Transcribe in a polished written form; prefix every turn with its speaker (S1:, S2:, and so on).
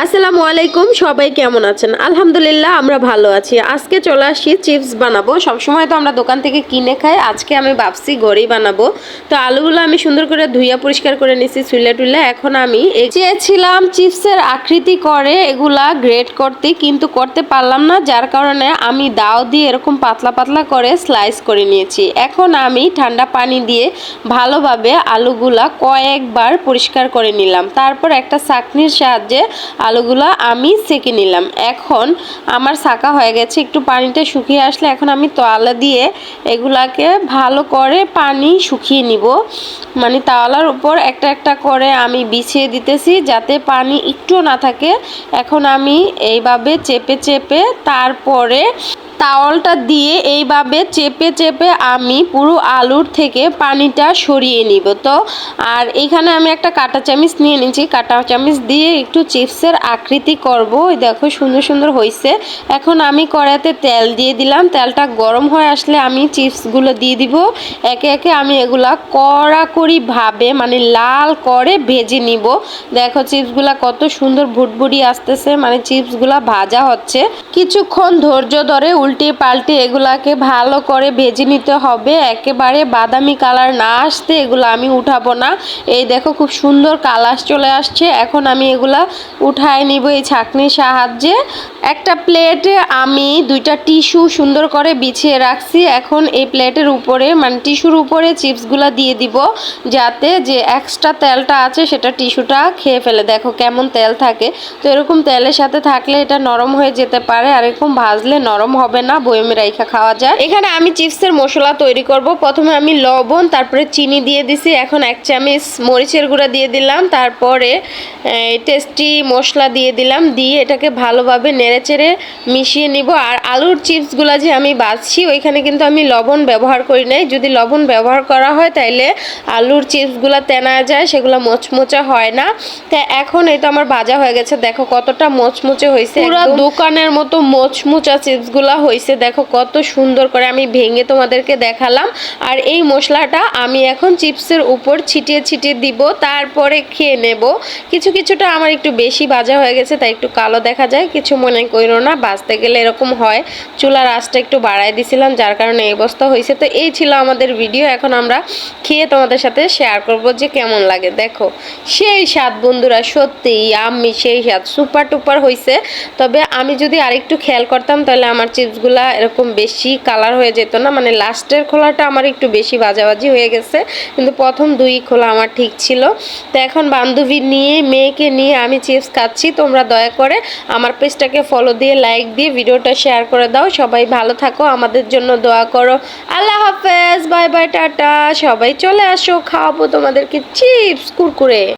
S1: আসসালামু আলাইকুম, সবাই কেমন আছেন? আলহামদুলিল্লাহ আমরা ভালো আছি। আজকে চলে আসি চিপস বানাবো। সবসময় তো আমরা দোকান থেকে কিনে খাই, আজকে আমি ভাবছি ঘরেই বানাবো। তো আলুগুলো আমি সুন্দর করে ধুইয়া পরিষ্কার করে নিছি চুলে টুলে। এখন আমি চেয়েছিলাম চিপসের আকৃতি করে এগুলা গ্রেট করতে, কিন্তু করতে পারলাম না, যার কারণে আমি দাও দিয়ে এরকম পাতলা পাতলা করে স্লাইস করে নিয়েছি। এখন আমি ঠান্ডা পানি দিয়ে ভালোভাবে আলুগুলা কয়েকবার পরিষ্কার করে নিলাম, তারপর একটা ছাঁকনির সাহায্যে আলুগুলো আমি সেঁকে নিলাম। এখন আমার ছাঁকা হয়ে গেছে, একটু পানিটা শুকিয়ে আসলে এখন আমি তাওয়ালা দিয়ে এগুলাকে ভালো করে পানি শুকিয়ে নিব। মানে তাওয়ালার উপর একটা একটা করে আমি বিছিয়ে দিতেছি যাতে পানি একটুও না থাকে। এখন আমি এইভাবে চেপে চেপে তারপরে তাওয়ালটা দিয়ে এইভাবে চেপে চেপে আমি পুরো আলুর থেকে পানিটা সরিয়ে নিব। তো আর এখানে আমি একটা কাঁটা চামচ নিয়ে নিয়েছি, কাঁটা চামচ দিয়ে একটু চিপসের আকৃতি করব। দেখো সুন্দর সুন্দর হয়েছে। এখন আমি কড়াইতে তেল দিয়ে দিলাম, তেলটা গরম হয়ে আসলে আমি চিপসগুলো দিয়ে দিব। একে একে আমি এগুলা কড়াকড়িভাবে মানে লাল করে ভেজে নিব। দেখো চিপসগুলা কত সুন্দর ভুটভুটি আসতেছে, মানে চিপসগুলা ভাজা হচ্ছে। কিছুক্ষণ ধৈর্য ধরে উল্টে পাল্টে এগুলাকে ভালো করে ভেজে নিতে হবে। একেবারে বাদামি কালার না আসতে এগুলো আমি উঠাবো না। এই দেখো খুব সুন্দর কালার চলে আসছে। এখন আমি এগুলা উঠায় নিব এই ছাঁকনির সাহায্যে। একটা প্লেটে আমি দুইটা টিস্যু সুন্দর করে বিছিয়ে রাখছি। এখন এই প্লেটের উপরে মানে টিস্যুর উপরে চিপসগুলা দিয়ে দিব, যাতে যে এক্সট্রা তেলটা আছে সেটা টিস্যুটা খেয়ে ফেলে। দেখো কেমন তেল থাকে। তো এরকম তেলের সাথে থাকলে এটা নরম হয়ে যেতে পারে, আর এরকম ভাজলে নরম হবে না, বয়মে রাইখা খাওয়া যায়। এখানে আমি চিপসের মশলা তৈরি করব। প্রথমে আমি লবণ তারপরে চিনি দিয়ে দিছি। এখন এক চামচ মরিচের গুঁড়া দিয়ে দিলাম, তারপরে টেস্টি মশলা দিয়ে দিলাম, দিয়ে এটাকে ভালোভাবে নেড়েচেড়ে মিশিয়ে নিব। আর আলুর চিপসগুলা যে আমি বাছছি ওইখানে কিন্তু আমি লবণ ব্যবহার করি নাই। যদি লবণ ব্যবহার করা হয় তাইলে আলুর চিপসগুলা তেনা যায়, সেগুলো মোচমোচা হয় না। তা এখন এটা আমার ভাজা হয়ে গেছে। দেখো কতটা মোচমোচে হয়েছে, পুরো দোকানের মতো মোচমোচা চিপসগুলা হয়েছে। দেখো কত সুন্দর করে আমি ভেঙে তোমাদেরকে দেখালাম। আর এই মশলাটা আমি এখন চিপসের উপর ছিটিয়ে ছিটিয়ে দিব, তারপরে খেয়ে নেব। কিছুটা আমার একটু বেশি ভাজা হয়ে গেছে, তাই একটু কালো দেখা যায়, কিছু মনে করো না, ভাজতে গেলে এরকম হয়। চুলার আঁচটা একটু বাড়ায় দিছিলাম, যার কারণে এই অবস্থা হয়েছে। তো এই ছিল আমাদের ভিডিও। এখন আমরা খেয়ে তোমাদের সাথে শেয়ার করব যে কেমন লাগে। দেখো সেই স্বাদ বন্ধুরা, সত্যি আমি সেই স্বাদ, সুপার টুপার হয়েছে। তবে আমি যদি আরেকটু খেয়াল করতাম তাহলে আমার চিপসগুলা এরকম বেশি কালার হয়ে যেত না। মানে লাস্টের খোলাটা আমার একটু বেশি ভাজাভাজি হয়ে গেছে, কিন্তু প্রথম দুই খোলা আমার ঠিক ছিল। তো এখন বান্ধবী নিয়ে মেয়েকে নিয়ে আমি চিপস খাচ্ছি। তোমরা দয়া করে আমার পেজটাকে ফলো দিয়ে লাইক দিয়ে ভিডিওটা শেয়ার করে দাও। সবাই ভালো থাকো, আমাদের জন্য দোয়া করো। আল্লাহ হাফেজ, বাই বাই, টাটা। সবাই চলে আসো, খাওয়াবো তোমাদেরকে চিপস কুরকুরে।